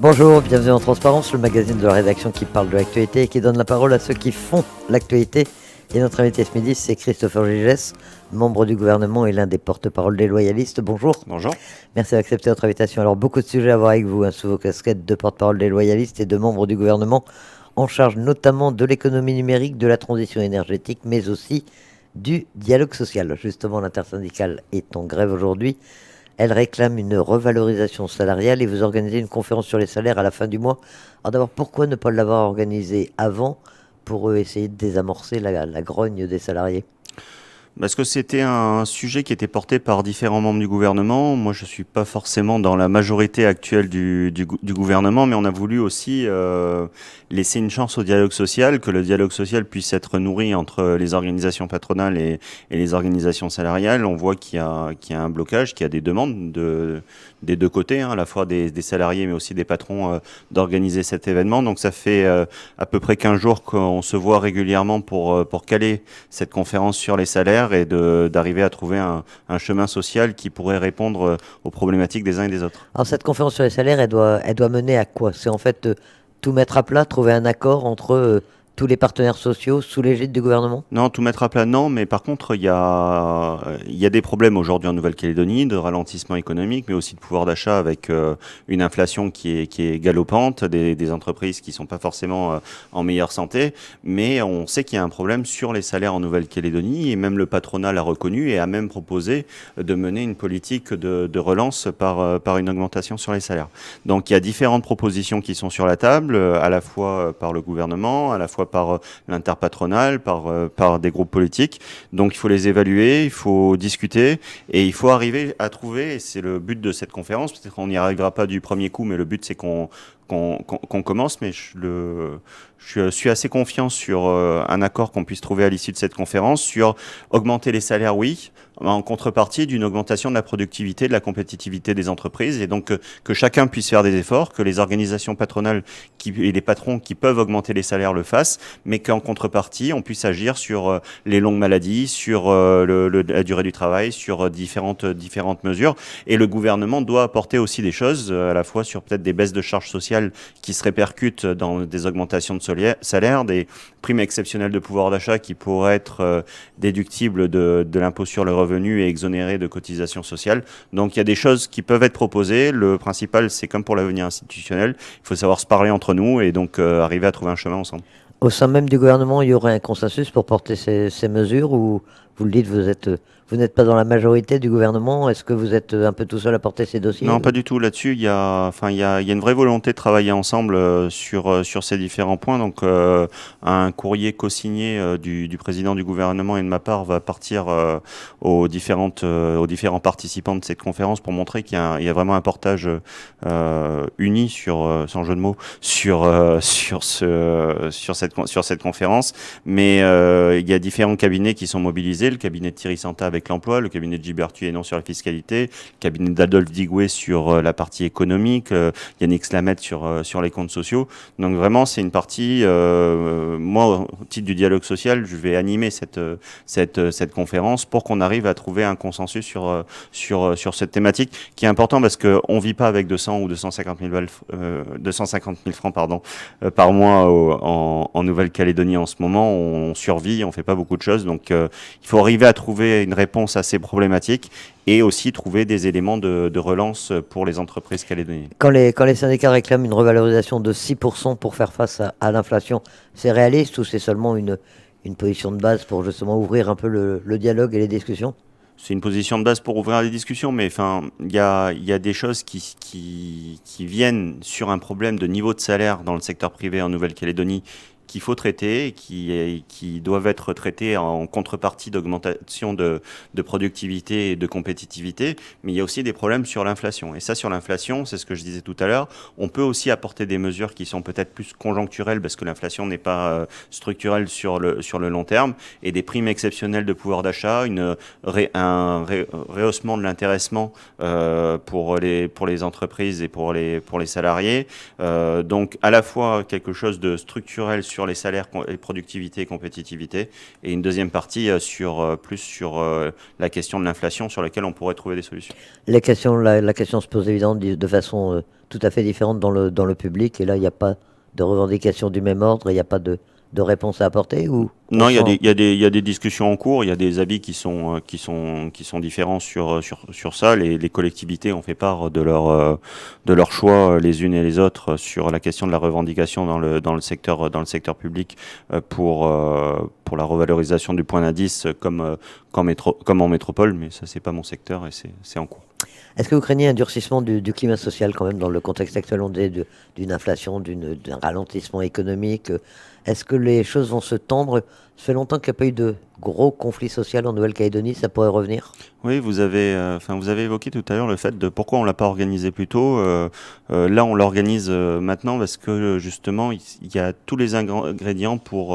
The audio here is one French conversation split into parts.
Bonjour, bienvenue en Transparence, le magazine de la rédaction qui parle de l'actualité et qui donne la parole à ceux qui font l'actualité. Et notre invité ce midi, c'est Christopher Gigès, membre du gouvernement et l'un des porte-parole des loyalistes. Bonjour. Bonjour. Merci d'accepter notre invitation. Alors, beaucoup de sujets à voir avec vous, sous vos casquettes de porte-parole des loyalistes et de membres du gouvernement, en charge notamment de l'économie numérique, de la transition énergétique, mais aussi du dialogue social. Justement, l'intersyndicale est en grève aujourd'hui. Elle réclame une revalorisation salariale et vous organisez une conférence sur les salaires à la fin du mois. Alors d'abord, pourquoi ne pas l'avoir organisée avant pour essayer de désamorcer la grogne des salariés? Parce que c'était un sujet qui était porté par différents membres du gouvernement. Moi, je suis pas forcément dans la majorité actuelle du gouvernement, mais on a voulu aussi laisser une chance au dialogue social, que le dialogue social puisse être nourri entre les organisations patronales et les organisations salariales. On voit qu'il y a un blocage, qu'il y a des demandes des deux côtés, à la fois des salariés, mais aussi des patrons, d'organiser cet événement. Donc ça fait à peu près 15 jours qu'on se voit régulièrement pour caler cette conférence sur les salaires et d'arriver à trouver un chemin social qui pourrait répondre aux problématiques des uns et des autres. Alors cette conférence sur les salaires, elle doit mener à quoi? C'est en fait tout mettre à plat, trouver un accord entre tous les partenaires sociaux sous l'égide du gouvernement? Non, tout mettre à plat, non, mais par contre, il y a des problèmes aujourd'hui en Nouvelle-Calédonie de ralentissement économique, mais aussi de pouvoir d'achat avec une inflation qui est galopante, des entreprises qui sont pas forcément en meilleure santé, mais on sait qu'il y a un problème sur les salaires en Nouvelle-Calédonie, et même le patronat l'a reconnu et a même proposé de mener une politique de relance par une augmentation sur les salaires. Donc il y a différentes propositions qui sont sur la table, à la fois par le gouvernement, à la fois par l'interpatronal, par des groupes politiques. Donc il faut les évaluer, il faut discuter et il faut arriver à trouver, et c'est le but de cette conférence, peut-être qu'on n'y arrivera pas du premier coup, mais le but c'est qu'on commence, mais je suis assez confiant sur un accord qu'on puisse trouver à l'issue de cette conférence sur augmenter les salaires, oui, en contrepartie d'une augmentation de la productivité, de la compétitivité des entreprises, et donc que chacun puisse faire des efforts, que les organisations patronales et les patrons qui peuvent augmenter les salaires le fassent, mais qu'en contrepartie, on puisse agir sur les longues maladies, sur la durée du travail, sur différentes mesures. Et le gouvernement doit apporter aussi des choses, à la fois sur peut-être des baisses de charges sociales qui se répercutent dans des augmentations de salaire, des primes exceptionnelles de pouvoir d'achat qui pourraient être déductibles de l'impôt sur le revenu et exonérées de cotisations sociales. Donc il y a des choses qui peuvent être proposées. Le principal, c'est comme pour l'avenir institutionnel, il faut savoir se parler entre nous et donc arriver à trouver un chemin ensemble. Au sein même du gouvernement, il y aurait un consensus pour porter ces mesures ou vous le dites, vous n'êtes pas dans la majorité du gouvernement? Est-ce que vous êtes un peu tout seul à porter ces dossiers Non, pas ou... du tout. Là-dessus, il y a une vraie volonté de travailler ensemble sur ces différents points. Donc, un courrier co-signé du président du gouvernement et de ma part va partir aux différents participants de cette conférence pour montrer il y a vraiment un portage uni sans jeu de mots, sur cette conférence. Mais il y a différents cabinets qui sont mobilisés. Le cabinet de Thierry Santa avec l'emploi, le cabinet de Gilbertu et non sur la fiscalité, le cabinet d'Adolphe Digoué sur la partie économique, Yannick Slamet sur les comptes sociaux. Donc vraiment, c'est une partie, moi, au titre du dialogue social, je vais animer cette conférence pour qu'on arrive à trouver un consensus sur cette thématique qui est important parce qu'on ne vit pas avec 200 ou 250 000 francs par mois en Nouvelle-Calédonie en ce moment. On survit, on ne fait pas beaucoup de choses. Donc il faut arriver à trouver une réponse à ces problématiques et aussi trouver des éléments de relance pour les entreprises calédoniennes. Quand les syndicats réclament une revalorisation de 6% pour faire face à l'inflation, c'est réaliste ou c'est seulement une position de base pour justement ouvrir un peu le dialogue et les discussions? C'est une position de base pour ouvrir les discussions, mais enfin, il y a des choses qui viennent sur un problème de niveau de salaire dans le secteur privé en Nouvelle-Calédonie qu'il faut traiter et qui doivent être traités en contrepartie d'augmentation de productivité et de compétitivité. Mais il y a aussi des problèmes sur l'inflation. Et ça, sur l'inflation, c'est ce que je disais tout à l'heure, on peut aussi apporter des mesures qui sont peut-être plus conjoncturelles parce que l'inflation n'est pas structurelle sur le long terme et des primes exceptionnelles de pouvoir d'achat, un rehaussement de l'intéressement pour les entreprises et pour les salariés. Donc à la fois quelque chose de structurel sur sur les salaires, et productivité et compétitivité, et une deuxième partie plus sur la question de l'inflation sur laquelle on pourrait trouver des solutions. La question se pose évidemment de façon tout à fait différente dans le public, et là, il n'y a pas de revendication du même ordre, il n'y a pas de réponse à apporter, ou on Non, sent... il y a des discussions en cours, il y a des avis qui sont différents sur ça. Les collectivités ont fait part de leur choix les unes et les autres sur la question de la revendication dans le secteur public pour la revalorisation du point d'indice comme en métropole, mais ça c'est pas mon secteur et c'est en cours. Est-ce que vous craignez un durcissement du climat social quand même dans le contexte actuel on dit, d'une inflation, d'un ralentissement économique? Est-ce que les choses vont se tendre? Ça fait longtemps qu'il n'y a pas eu de gros conflit social en Nouvelle-Calédonie, ça pourrait revenir? Oui, vous avez évoqué tout à l'heure le fait de pourquoi on l'a pas organisé plus tôt. Là, on l'organise maintenant parce que justement, il y a tous les ingrédients pour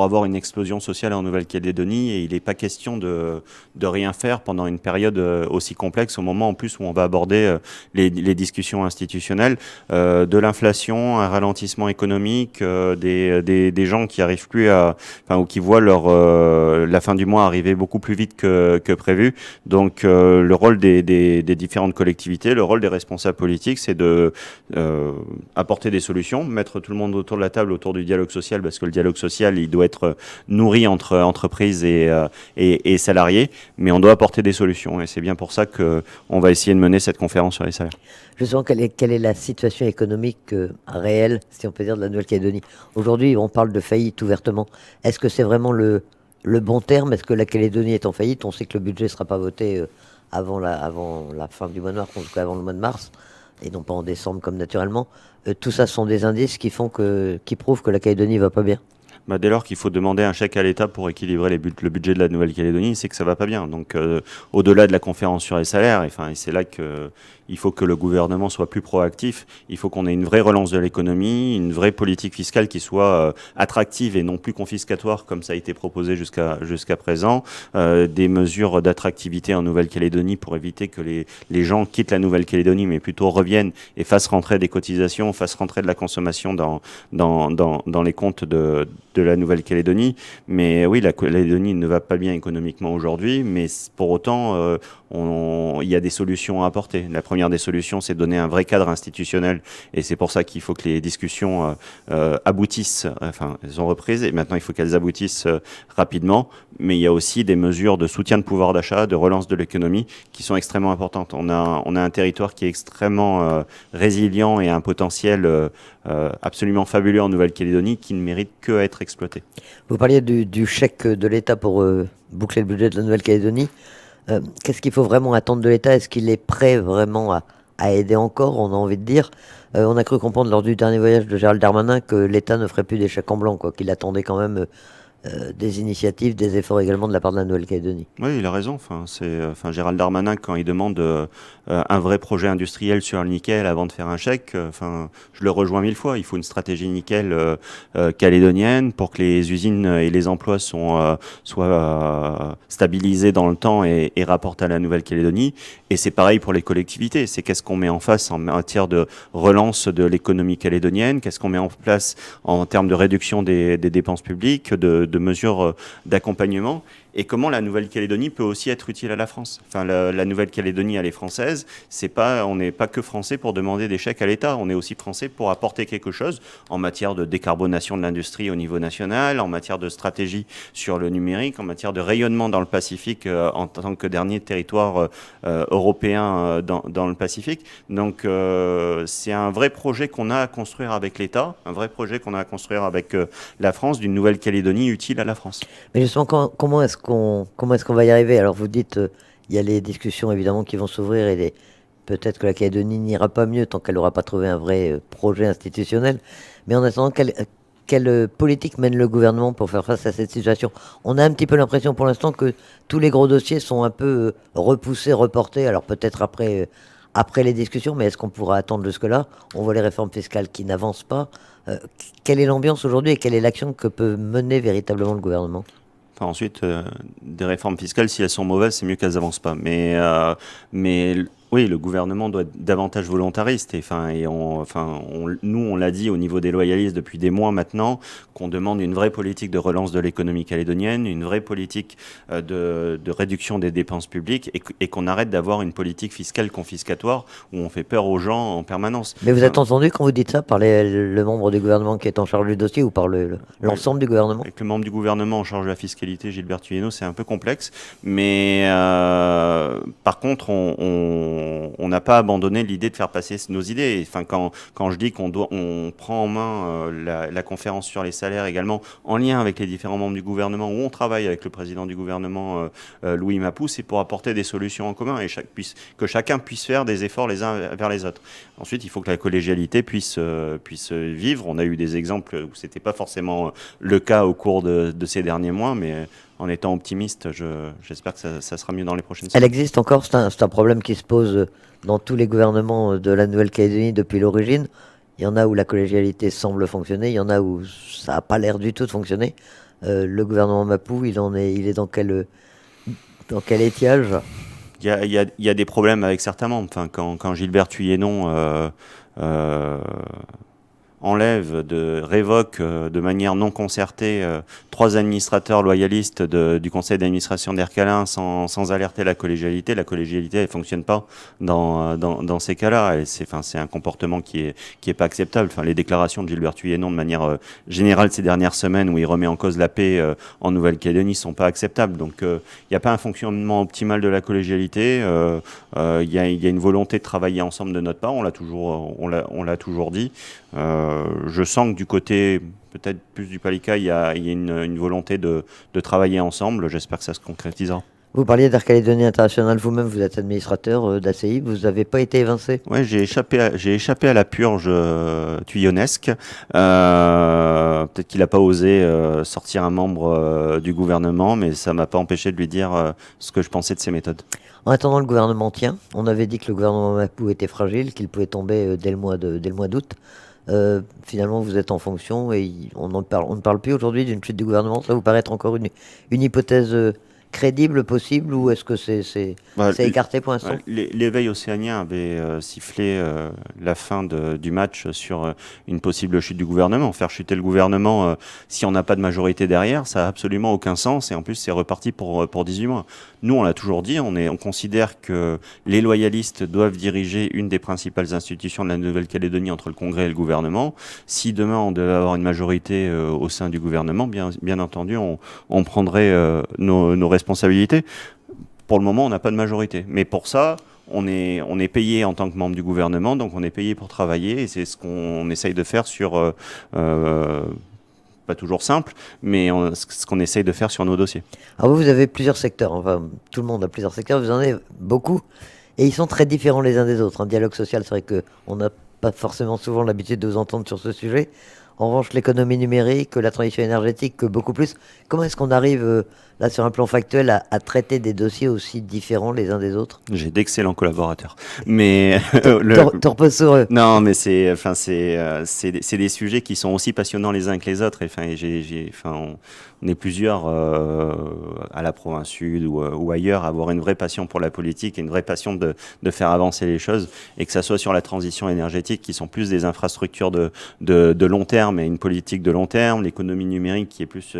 avoir une explosion sociale en Nouvelle-Calédonie et il n'est pas question de rien faire pendant une période aussi complexe au moment en plus où on va aborder les discussions institutionnelles, de l'inflation, un ralentissement économique, des gens qui arrivent plus ou qui voient la fin du mois arriver beaucoup plus vite que prévu. Donc le rôle des différentes collectivités, le rôle des responsables politiques, c'est de apporter des solutions, mettre tout le monde autour de la table, autour du dialogue social, parce que le dialogue social, il doit être nourri entre entreprises et salariés, mais on doit apporter des solutions. Et c'est bien pour ça qu'on va essayer de mener cette conférence sur les salaires. Justement, quelle est la situation économique réelle, si on peut dire, de la Nouvelle-Calédonie? Aujourd'hui, on parle de faillite ouvertement. Est-ce que c'est vraiment le bon terme? Est-ce que la Calédonie est en faillite? On sait que le budget ne sera pas voté avant la fin du mois de mars, en tout cas avant le mois de mars, et non pas en décembre comme naturellement. Tout ça sont des indices qui prouvent que la Calédonie va pas bien. Bah, dès lors qu'il faut demander un chèque à l'État pour équilibrer le budget de la Nouvelle-Calédonie, c'est que ça va pas bien. Donc, au-delà de la conférence sur les salaires, et c'est là que il faut que le gouvernement soit plus proactif. Il faut qu'on ait une vraie relance de l'économie, une vraie politique fiscale qui soit attractive et non plus confiscatoire comme ça a été proposé jusqu'à présent. Des mesures d'attractivité en Nouvelle-Calédonie pour éviter que les gens quittent la Nouvelle-Calédonie, mais plutôt reviennent et fassent rentrer des cotisations, fassent rentrer de la consommation dans les comptes de la Nouvelle-Calédonie. Mais oui, la Calédonie ne va pas bien économiquement aujourd'hui, mais pour autant, il y a des solutions à apporter. La première des solutions, c'est de donner un vrai cadre institutionnel, et c'est pour ça qu'il faut que les discussions aboutissent. Enfin, elles sont reprises, et maintenant il faut qu'elles aboutissent rapidement. Mais il y a aussi des mesures de soutien de pouvoir d'achat, de relance de l'économie, qui sont extrêmement importantes. On a un territoire qui est extrêmement résilient et un potentiel absolument fabuleux en Nouvelle-Calédonie qui ne mérite que à être exploité. Vous parliez du chèque de l'État pour boucler le budget de la Nouvelle-Calédonie. Qu'est-ce qu'il faut vraiment attendre de l'État? Est-ce qu'il est prêt vraiment à aider encore? On a envie de dire. On a cru comprendre lors du dernier voyage de Gérald Darmanin que l'État ne ferait plus des chèques en blanc, quoi, qu'il attendait quand même des initiatives, des efforts également de la part de la Nouvelle-Calédonie. Oui, il a raison. Gérald Darmanin, quand il demande un vrai projet industriel sur le nickel avant de faire un chèque, je le rejoins mille fois. Il faut une stratégie nickel calédonienne pour que les usines et les emplois soient stabilisés dans le temps et rapportent à la Nouvelle-Calédonie. Et c'est pareil pour les collectivités. C'est qu'est-ce qu'on met en face en matière de relance de l'économie calédonienne, qu'est-ce qu'on met en place en termes de réduction des dépenses publiques, de mesures d'accompagnement, et comment la Nouvelle-Calédonie peut aussi être utile à la France. La Nouvelle-Calédonie, elle est française. On n'est pas que français pour demander des chèques à l'État. On est aussi français pour apporter quelque chose en matière de décarbonation de l'industrie au niveau national, en matière de stratégie sur le numérique, en matière de rayonnement dans le Pacifique en tant que dernier territoire européen dans le Pacifique. Donc, c'est un vrai projet qu'on a à construire avec l'État, un vrai projet qu'on a à construire avec la France, d'une Nouvelle-Calédonie utile à la France. Mais justement, comment est-ce qu'on va y arriver? Alors vous dites, il y a les discussions évidemment qui vont s'ouvrir et peut-être que la Calédonie n'ira pas mieux tant qu'elle n'aura pas trouvé un vrai projet institutionnel. Mais en attendant, quelle politique mène le gouvernement pour faire face à cette situation? On a un petit peu l'impression pour l'instant que tous les gros dossiers sont un peu repoussés, reportés. Alors peut-être après les discussions, mais est-ce qu'on pourra attendre jusque-là? On voit les réformes fiscales qui n'avancent pas. Quelle est l'ambiance aujourd'hui et quelle est l'action que peut mener véritablement le gouvernement? Ensuite, des réformes fiscales, si elles sont mauvaises, c'est mieux qu'elles n'avancent pas. Mais Oui, le gouvernement doit être davantage volontariste. Nous, on l'a dit au niveau des loyalistes depuis des mois maintenant, qu'on demande une vraie politique de relance de l'économie calédonienne, une vraie politique de réduction des dépenses publiques et qu'on arrête d'avoir une politique fiscale confiscatoire où on fait peur aux gens en permanence. Mais vous êtes entendu quand vous dites ça par le membre du gouvernement qui est en charge du dossier ou par l'ensemble du gouvernement? Avec le membre du gouvernement en charge de la fiscalité, Gilbert Tuyeno, c'est un peu complexe. Mais par contre, on n'a pas abandonné l'idée de faire passer nos idées. Enfin, quand je dis on prend en main la conférence sur les salaires également, en lien avec les différents membres du gouvernement, où on travaille avec le président du gouvernement, Louis Mapou, c'est pour apporter des solutions en commun et que chacun puisse faire des efforts les uns vers les autres. Ensuite, il faut que la collégialité puisse vivre. On a eu des exemples où c'était pas forcément le cas au cours de ces derniers mois, mais en étant optimiste, j'espère que ça sera mieux dans les prochaines Elle semaines. existe encore, c'est un problème qui se pose dans tous les gouvernements de la Nouvelle-Calédonie depuis l'origine. Il y en a où la collégialité semble fonctionner, il y en a où ça n'a pas l'air du tout de fonctionner. Le gouvernement Mapou, il est dans quel étiage? Il y a des problèmes avec certains membres. Enfin, quand Gilbert Thuyennon révoque de manière non concertée 3 administrateurs loyalistes du conseil d'administration d'Ercalin sans alerter la collégialité elle fonctionne pas dans ces cas-là. Et c'est un comportement qui est pas acceptable. Enfin, les déclarations de Gilbert Thuyennon de manière générale ces dernières semaines où il remet en cause la paix en Nouvelle-Calédonie sont pas acceptables. Donc il n'y a pas un fonctionnement optimal de la collégialité. Il y a une volonté de travailler ensemble de notre part. On l'a toujours dit. Je sens que du côté peut-être plus du Palika, il y a une volonté de travailler ensemble. J'espère que ça se concrétisera. Vous parliez d'Air Calédonie International, vous-même vous êtes administrateur d'ACI, vous n'avez pas été évincé? Ouais, j'ai échappé à la purge tuyonnesque. Peut-être qu'il n'a pas osé sortir un membre du gouvernement, mais ça m'a pas empêché de lui dire ce que je pensais de ses méthodes. En attendant, le gouvernement tient. On avait dit que le gouvernement Mapou était fragile, qu'il pouvait tomber dès le mois d'août. Finalement, vous êtes en fonction et on ne parle plus aujourd'hui d'une chute du gouvernement. Ça vous paraît être encore une hypothèse crédible, possible, ou est-ce que c'est écarté pour l'instant? L'éveil océanien avait sifflé la fin du match sur une possible chute du gouvernement. Faire chuter le gouvernement si on n'a pas de majorité derrière, ça n'a absolument aucun sens. Et en plus, c'est reparti pour 18 mois. Nous, on l'a toujours dit, on considère que les loyalistes doivent diriger une des principales institutions de la Nouvelle-Calédonie entre le Congrès et le gouvernement. Si demain, on devait avoir une majorité au sein du gouvernement, bien entendu, on prendrait nos responsabilités. Pour le moment, on n'a pas de majorité. Mais pour ça, on est payé en tant que membre du gouvernement, donc on est payé pour travailler, et c'est ce qu'on essaye de faire sur... pas toujours simple, mais ce qu'on essaye de faire sur nos dossiers. Alors vous avez plusieurs secteurs, enfin tout le monde a plusieurs secteurs, vous en avez beaucoup, et ils sont très différents les uns des autres. Un dialogue social, c'est vrai qu'on n'a pas forcément souvent l'habitude de vous entendre sur ce sujet. En revanche, l'économie numérique, la transition énergétique, beaucoup plus. Comment est-ce qu'on arrive, là, sur un plan factuel, à traiter des dossiers aussi différents les uns des autres? J'ai d'excellents collaborateurs. Mais te repose sur eux. Non, mais c'est des sujets qui sont aussi passionnants les uns que les autres. On est plusieurs à la province sud ou ailleurs à avoir une vraie passion pour la politique et une vraie passion de faire avancer les choses, et que ça soit sur la transition énergétique, qui sont plus des infrastructures de long terme et une politique de long terme, l'économie numérique qui est plus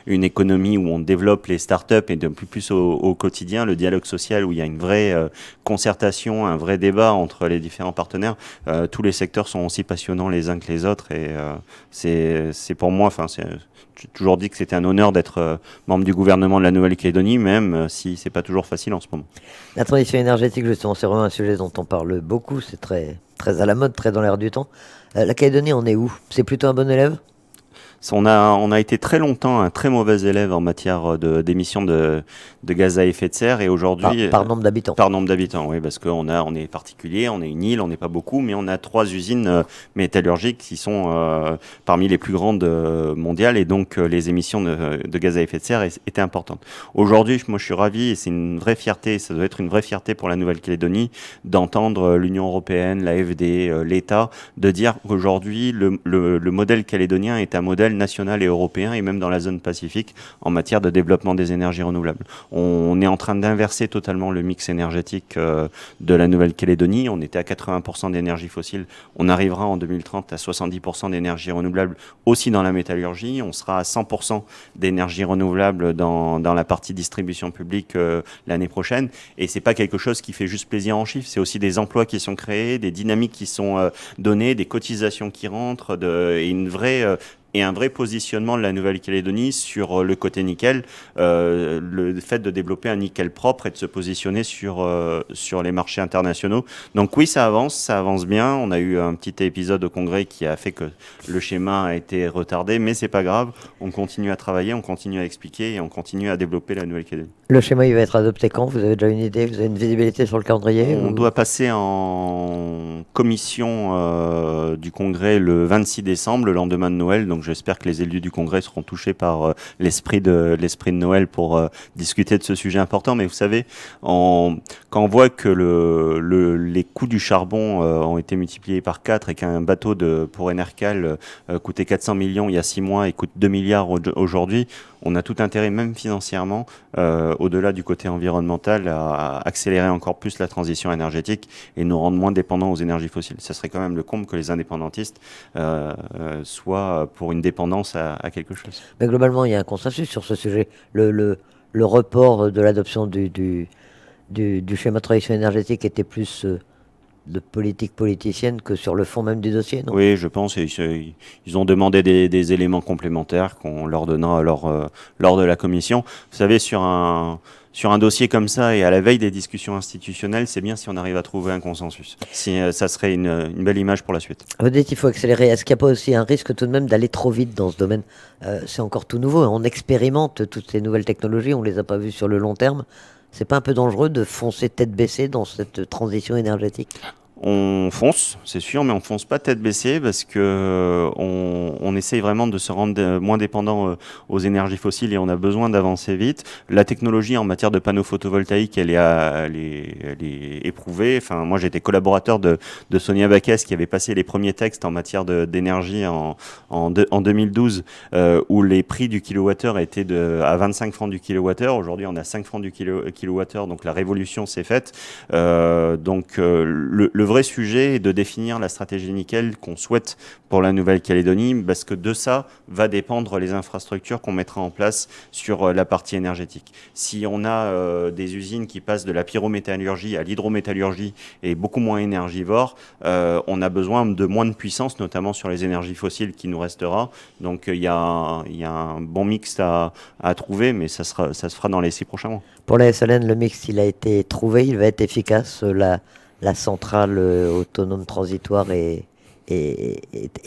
une économie où on développe les startups et de plus au quotidien, le dialogue social où il y a une vraie concertation, un vrai débat entre les différents partenaires. Tous les secteurs sont aussi passionnants les uns que les autres, et c'est pour moi, j'ai toujours dit que c'était un honneur d'être membre du gouvernement de la Nouvelle-Calédonie, même si c'est pas toujours facile en ce moment. La transition énergétique, justement, c'est vraiment un sujet dont on parle beaucoup, c'est très, très à la mode, très dans l'air du temps. La Calédonie, on est où? C'est plutôt un bon élève? On a été très longtemps un très mauvais élève en matière d'émissions de gaz à effet de serre, et aujourd'hui... Par nombre d'habitants. Par nombre d'habitants, oui, parce on est particulier, on est une île, on n'est pas beaucoup, mais on a 3 usines métallurgiques qui sont parmi les plus grandes mondiales, et donc les émissions de gaz à effet de serre étaient importantes. Aujourd'hui, moi je suis ravi, et c'est une vraie fierté, ça doit être une vraie fierté pour la Nouvelle-Calédonie d'entendre l'Union européenne, l'AFD, l'État, de dire qu'aujourd'hui le modèle calédonien est un modèle mondial, national et européen, et même dans la zone Pacifique, en matière de développement des énergies renouvelables. On est en train d'inverser totalement le mix énergétique de la Nouvelle-Calédonie. On était à 80% d'énergie fossile. On arrivera en 2030 à 70% d'énergie renouvelable aussi dans la métallurgie. On sera à 100% d'énergie renouvelable dans la partie distribution publique l'année prochaine. Et c'est pas quelque chose qui fait juste plaisir en chiffres. C'est aussi des emplois qui sont créés, des dynamiques qui sont données, des cotisations qui rentrent, et un vrai positionnement de la Nouvelle-Calédonie sur le côté nickel, le fait de développer un nickel propre et de se positionner sur les marchés internationaux. Donc oui, ça avance bien. On a eu un petit épisode au Congrès qui a fait que le schéma a été retardé, mais c'est pas grave. On continue à travailler, on continue à expliquer et on continue à développer la Nouvelle-Calédonie. Le schéma, il va être adopté quand? Vous avez déjà une idée? Vous avez une visibilité sur le calendrier? On doit passer en commission du Congrès le 26 décembre, le lendemain de Noël. Donc j'espère que les élus du Congrès seront touchés par l'esprit de Noël pour discuter de ce sujet important. Mais vous savez, quand on voit que les coûts du charbon ont été multipliés par 4 et qu'un bateau pour Enercal coûtait 400 millions il y a 6 mois et coûte 2 milliards aujourd'hui, on a tout intérêt, même financièrement, au-delà du côté environnemental, à accélérer encore plus la transition énergétique et nous rendre moins dépendants aux énergies fossiles. Ça serait quand même le comble que les indépendantistes soient pour une dépendance à quelque chose. Mais globalement, il y a un consensus sur ce sujet. Le report de l'adoption du schéma de transition énergétique était plus de politique politicienne que sur le fond même du dossier, non? Oui, je pense. Ils ont demandé des éléments complémentaires qu'on leur donnera lors de la commission. Vous savez, sur un dossier comme ça et à la veille des discussions institutionnelles, c'est bien si on arrive à trouver un consensus. Ça serait une belle image pour la suite. Vous dites qu'il faut accélérer. Est-ce qu'il n'y a pas aussi un risque tout de même d'aller trop vite dans ce domaine? C'est encore tout nouveau. On expérimente toutes ces nouvelles technologies. On ne les a pas vues sur le long terme. C'est pas un peu dangereux de foncer tête baissée dans cette transition énergétique? On fonce, c'est sûr, mais on fonce pas tête baissée parce que on essaye vraiment de se rendre moins dépendant aux énergies fossiles et on a besoin d'avancer vite. La technologie en matière de panneaux photovoltaïques, elle est éprouvée. Enfin, moi, j'étais collaborateur de Sonia Backes qui avait passé les premiers textes en matière d'énergie en 2012, où les prix du kilowattheure étaient à 25 francs du kilowattheure. Aujourd'hui, on a 5 francs du kilowattheure, donc la révolution s'est faite. Le vrai sujet est de définir la stratégie nickel qu'on souhaite pour la Nouvelle-Calédonie, parce que de ça va dépendre les infrastructures qu'on mettra en place sur la partie énergétique. Si on a des usines qui passent de la pyrométallurgie à l'hydrométallurgie et beaucoup moins énergivores, on a besoin de moins de puissance, notamment sur les énergies fossiles qui nous restera. Donc il y a un bon mix à trouver, mais ça se fera dans les 6 prochains mois. Pour la SLN, le mix, il a été trouvé, il va être efficace. La centrale autonome transitoire est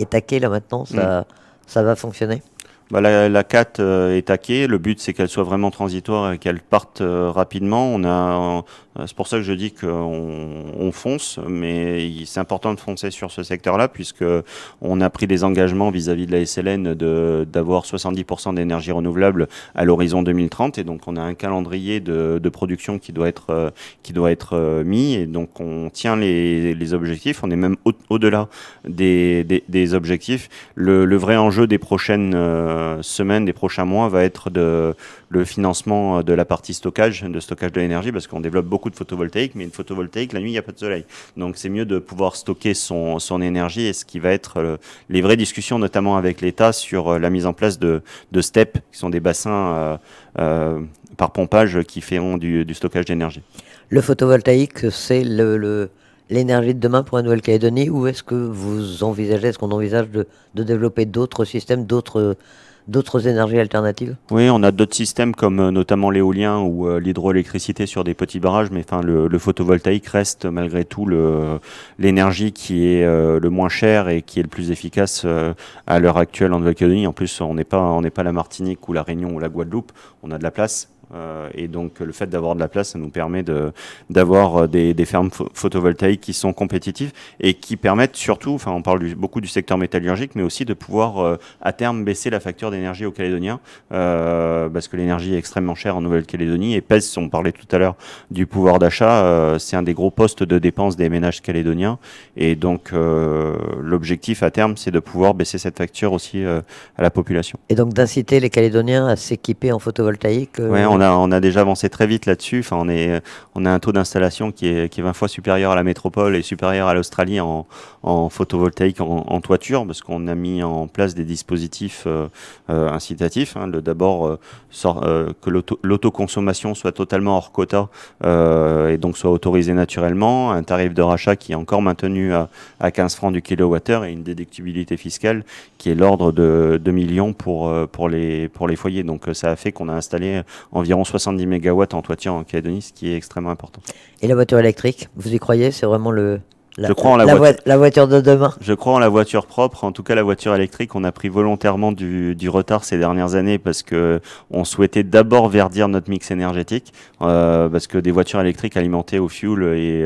taquée là maintenant, ça va fonctionner? Bah, la 4 est taquée. Le but, c'est qu'elle soit vraiment transitoire et qu'elle parte rapidement. C'est pour ça que je dis qu'on fonce, mais c'est important de foncer sur ce secteur-là, puisque on a pris des engagements vis-à-vis de la SLN d'avoir 70% d'énergie renouvelable à l'horizon 2030, et donc on a un calendrier de production qui doit être mis, et donc on tient les objectifs. On est même au-delà des objectifs. Le vrai enjeu des prochaines semaines, des prochains mois, va être le financement de la partie stockage de l'énergie, parce qu'on développe beaucoup de photovoltaïque, mais une photovoltaïque, la nuit, il n'y a pas de soleil. Donc c'est mieux de pouvoir stocker son énergie, et ce qui va être les vraies discussions, notamment avec l'État, sur la mise en place de STEP, qui sont des bassins par pompage qui feront du stockage d'énergie. Le photovoltaïque, c'est l'énergie de demain pour la Nouvelle-Calédonie, ou est-ce qu'on envisage de développer d'autres systèmes, d'autres énergies alternatives? Oui, on a d'autres systèmes comme notamment l'éolien ou l'hydroélectricité sur des petits barrages, mais enfin le photovoltaïque reste malgré tout l'énergie qui est le moins chère et qui est le plus efficace à l'heure actuelle en Nouvelle-Calédonie. En plus, on n'est pas la Martinique ou la Réunion ou la Guadeloupe, on a de la place. Et donc le fait d'avoir de la place, ça nous permet d'avoir des fermes photovoltaïques qui sont compétitives et qui permettent surtout, enfin on parle beaucoup du secteur métallurgique, mais aussi de pouvoir à terme baisser la facture d'énergie aux Calédoniens, parce que l'énergie est extrêmement chère en Nouvelle-Calédonie et pèse, on parlait tout à l'heure du pouvoir d'achat, c'est un des gros postes de dépenses des ménages calédoniens. Et donc l'objectif à terme, c'est de pouvoir baisser cette facture aussi à la population. Et donc d'inciter les Calédoniens à s'équiper en photovoltaïque. Ouais, on a déjà avancé très vite là-dessus. Enfin, on a un taux d'installation qui est 20 fois supérieur à la métropole et supérieur à l'Australie en photovoltaïque en toiture, parce qu'on a mis en place des dispositifs incitatifs. Hein. D'abord, que l'autoconsommation soit totalement hors quota et donc soit autorisée naturellement, un tarif de rachat qui est encore maintenu à 15 francs du kilowattheure et une déductibilité fiscale qui est l'ordre de 2 millions pour les foyers. Donc ça a fait qu'on a installé environ 70 mégawatts en toiture en Calédonie, ce qui est extrêmement important. Et la voiture électrique, vous y croyez? C'est vraiment Je crois en la la voiture de demain? Je crois en la voiture propre, en tout cas la voiture électrique. On a pris volontairement du retard ces dernières années parce que on souhaitait d'abord verdir notre mix énergétique, parce que des voitures électriques alimentées au fuel et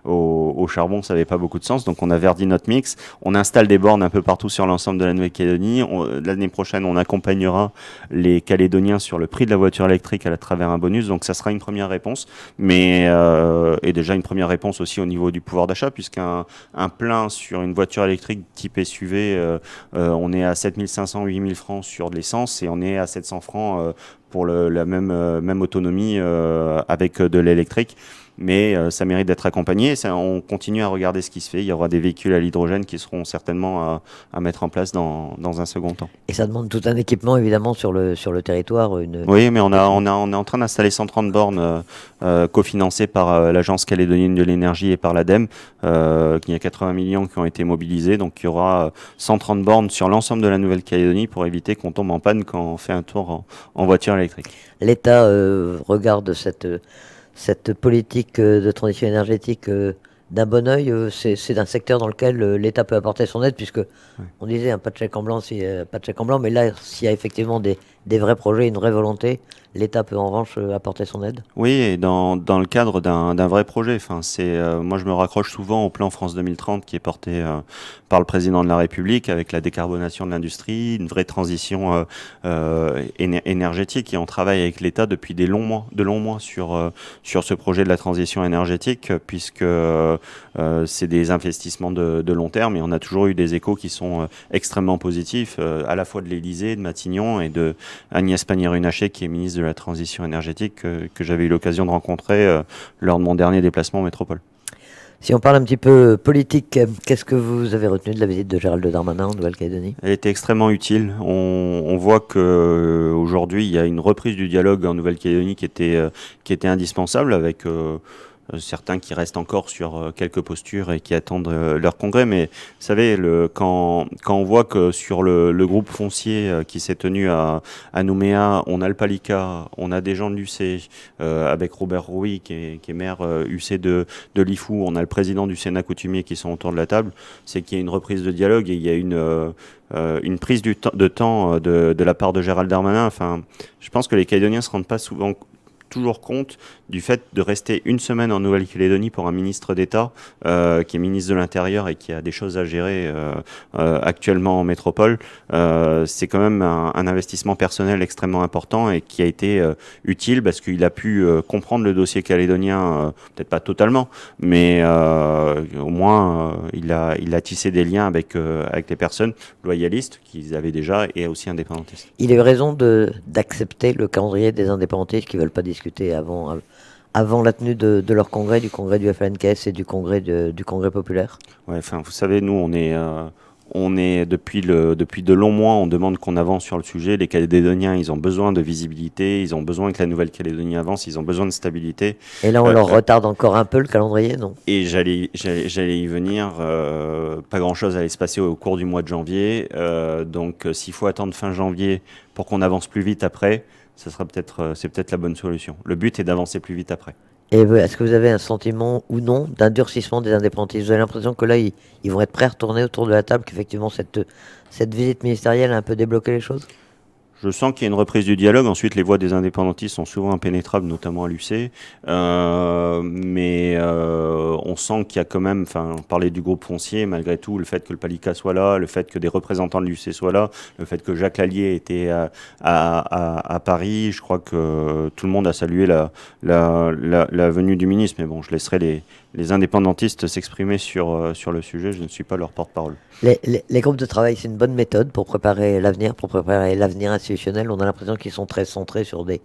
au charbon, ça n'avait pas beaucoup de sens. Donc on a verdi notre mix. On installe des bornes un peu partout sur l'ensemble de la Nouvelle-Calédonie. L'année prochaine, on accompagnera les Calédoniens sur le prix de la voiture électrique à travers un bonus. Donc ça sera une première réponse, mais et déjà une première réponse aussi au niveau du pouvoir d'achat, puisqu'un plein sur une voiture électrique type SUV, on est à 7500, 8000 francs sur de l'essence et on est à 700 francs pour la même autonomie avec de l'électrique. Mais ça mérite d'être accompagné. On continue à regarder ce qui se fait. Il y aura des véhicules à l'hydrogène qui seront certainement à mettre en place dans un second temps. Et ça demande tout un équipement, évidemment, sur le territoire. Oui, mais on est en train d'installer 130 bornes cofinancées par l'Agence calédonienne de l'énergie et par l'ADEME. Il y a 80 millions qui ont été mobilisés. Donc il y aura 130 bornes sur l'ensemble de la Nouvelle-Calédonie pour éviter qu'on tombe en panne quand on fait un tour en voiture électrique. L'État regarde cette politique de transition énergétique d'un bon œil. C'est un secteur dans lequel l'État peut apporter son aide, puisque on disait pas de chèque en blanc, pas de chèque en blanc, mais là, s'il y a effectivement des vrais projets, une vraie volonté, l'État peut en revanche apporter son aide. Oui, et dans le cadre d'un vrai projet. Enfin, moi, je me raccroche souvent au plan France 2030 qui est porté par le président de la République avec la décarbonation de l'industrie, une vraie transition énergétique. Et on travaille avec l'État depuis de longs mois sur ce projet de la transition énergétique, puisque c'est des investissements de long terme. Et on a toujours eu des échos qui sont extrêmement positifs, à la fois de l'Élysée, de Matignon et de Agnès Pannier-Runacher, qui est ministre de la transition énergétique, que j'avais eu l'occasion de rencontrer lors de mon dernier déplacement en métropole. Si on parle un petit peu politique, qu'est-ce que vous avez retenu de la visite de Gérald Darmanin en Nouvelle-Calédonie? Elle était extrêmement utile. On voit que aujourd'hui il y a une reprise du dialogue en Nouvelle-Calédonie qui était indispensable, avec certains qui restent encore sur quelques postures et qui attendent leur congrès. Mais vous savez, quand on voit que sur le groupe foncier qui s'est tenu à Nouméa, on a le Palika, on a des gens de l'UC, avec Robert Rouy qui est maire UC de Lifou, on a le président du Sénat coutumier qui sont autour de la table, c'est qu'il y a une reprise de dialogue et il y a une prise de temps de la part de Gérald Darmanin. Enfin, je pense que les Calédoniens ne se rendent pas toujours compte du fait de rester une semaine en Nouvelle-Calédonie pour un ministre d'État qui est ministre de l'Intérieur et qui a des choses à gérer actuellement en métropole. C'est quand même un investissement personnel extrêmement important et qui a été utile parce qu'il a pu comprendre le dossier calédonien, peut-être pas totalement, mais au moins il a tissé des liens avec les personnes loyalistes qu'ils avaient déjà et aussi indépendantistes. Il a eu raison d'accepter le calendrier des indépendantistes qui ne veulent pas discuter avant la tenue de leur congrès, du congrès du FLNKS et du congrès populaire. Ouais, enfin, vous savez, nous, on est depuis de longs mois, on demande qu'on avance sur le sujet. Les Calédoniens, ils ont besoin de visibilité, ils ont besoin que la Nouvelle-Calédonie avance, ils ont besoin de stabilité. Et là, on leur retarde encore un peu le calendrier, non? Et j'allais y venir. Pas grand-chose allait se passer au cours du mois de janvier. Donc, s'il faut attendre fin janvier pour qu'on avance plus vite après, c'est peut-être la bonne solution. Le but est d'avancer plus vite après. Et est-ce que vous avez un sentiment ou non d'un des indépendantistes? Vous avez l'impression que là, ils vont être prêts à retourner autour de la table, qu'effectivement cette visite ministérielle a un peu débloqué les choses? Je sens qu'il y a une reprise du dialogue. Ensuite, les voix des indépendantistes sont souvent impénétrables, notamment à l'UC. On sent qu'il y a quand même, enfin, on parlait du groupe foncier, malgré tout, le fait que le Palika soit là, le fait que des représentants de l'UC soient là, le fait que Jacques Lallier était à Paris. Je crois que tout le monde a salué la venue du ministre. Mais bon, je laisserai les indépendantistes s'exprimer sur le sujet. Je ne suis pas leur porte-parole. Les groupes de travail, c'est une bonne méthode pour préparer l'avenir institutionnel. On a l'impression qu'ils sont très centrés sur des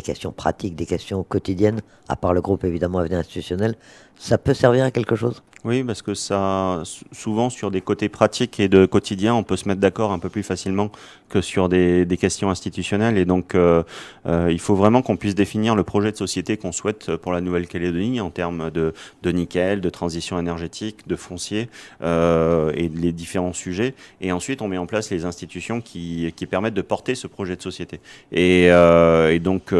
questions pratiques, des questions quotidiennes, à part le groupe évidemment Avenir institutionnel. Ça peut servir à quelque chose? Oui, parce que ça, souvent sur des côtés pratiques et de quotidien, on peut se mettre d'accord un peu plus facilement que sur des questions institutionnelles. Et donc, il faut vraiment qu'on puisse définir le projet de société qu'on souhaite pour la Nouvelle-Calédonie en termes de nickel, de transition énergétique, de foncier et les différents sujets. Et ensuite, on met en place les institutions qui permettent de porter ce projet de société. Et donc,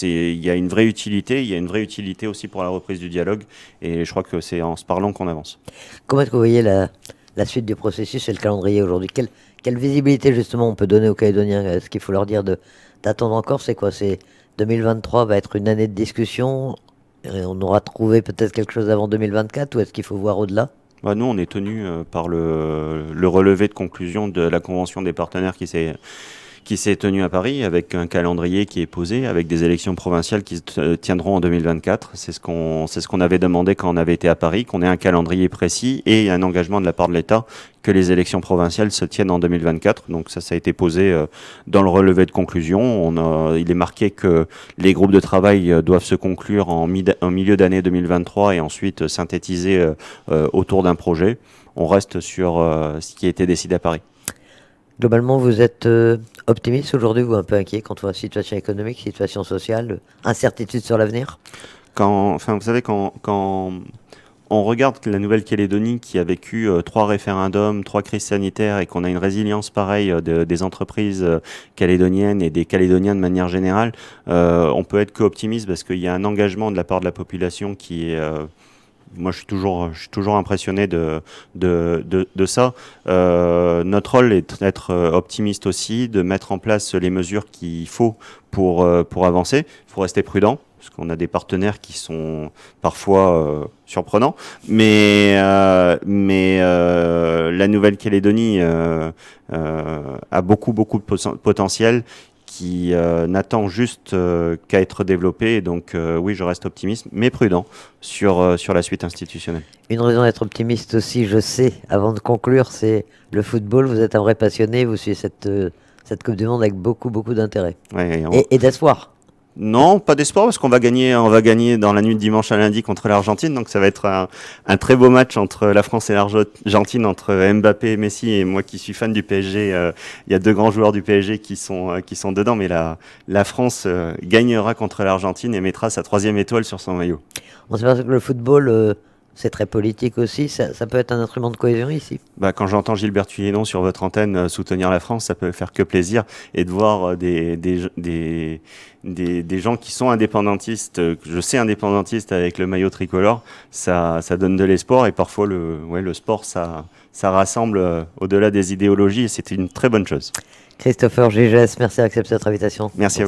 il y a une vraie utilité. Il y a une vraie utilité aussi pour la reprise du dialogue. Et je crois que c'est en se parlant qu'on avance. Comment est-ce que vous voyez la suite du processus et le calendrier aujourd'hui? Quelle visibilité justement on peut donner aux Calédoniens? Ce qu'il faut leur dire d'attendre encore, c'est quoi? C'est 2023 va être une année de discussion et on aura trouvé peut-être quelque chose avant 2024 ou est-ce qu'il faut voir au-delà? Bah, nous, on est tenu par le relevé de conclusion de la convention des partenaires qui s'est tenu à Paris avec un calendrier qui est posé, avec des élections provinciales qui se tiendront en 2024. C'est ce qu'on avait demandé quand on avait été à Paris, qu'on ait un calendrier précis et un engagement de la part de l'État que les élections provinciales se tiennent en 2024. Donc ça a été posé dans le relevé de conclusion. Il est marqué que les groupes de travail doivent se conclure en milieu d'année 2023 et ensuite synthétiser autour d'un projet. On reste sur ce qui a été décidé à Paris. Globalement, vous êtes optimiste aujourd'hui ou un peu inquiet quant à la situation économique, situation sociale, incertitude sur l'avenir? Vous savez, quand on regarde la Nouvelle-Calédonie qui a vécu 3 référendums, 3 crises sanitaires et qu'on a une résilience pareille des entreprises calédoniennes et des Calédoniens de manière générale, on peut être qu'optimiste parce qu'il y a un engagement de la part de la population qui est... moi, je suis toujours impressionné de ça. Notre rôle est d'être optimiste aussi, de mettre en place les mesures qu'il faut pour avancer. Il faut rester prudent, parce qu'on a des partenaires qui sont parfois surprenants. Mais la Nouvelle-Calédonie a beaucoup de potentiel qui n'attend juste qu'à être développé. Et donc, oui, je reste optimiste, mais prudent sur la suite institutionnelle. Une raison d'être optimiste aussi, je sais, avant de conclure, c'est le football. Vous êtes un vrai passionné, vous suivez cette Coupe du Monde avec beaucoup d'intérêt. Ouais, Et d'espoir. Non, pas d'espoir parce qu'on va gagner dans la nuit de dimanche à lundi contre l'Argentine. Donc ça va être un très beau match entre la France et l'Argentine, entre Mbappé et Messi. Et moi qui suis fan du PSG, il y a 2 grands joueurs du PSG qui sont dedans. Mais la France gagnera contre l'Argentine et mettra sa 3e étoile sur son maillot. On sait pas que le football, c'est très politique aussi. Ça peut être un instrument de cohésion ici. Bah, quand j'entends Gilbert Tuyenon sur votre antenne soutenir la France, ça peut faire que plaisir. Et de voir des gens qui sont indépendantistes, je sais indépendantistes avec le maillot tricolore, ça donne de l'espoir. Et parfois, le sport, ça rassemble au-delà des idéologies et c'est une très bonne chose. Christopher Gégès, merci d'accepter notre invitation. Merci à vous.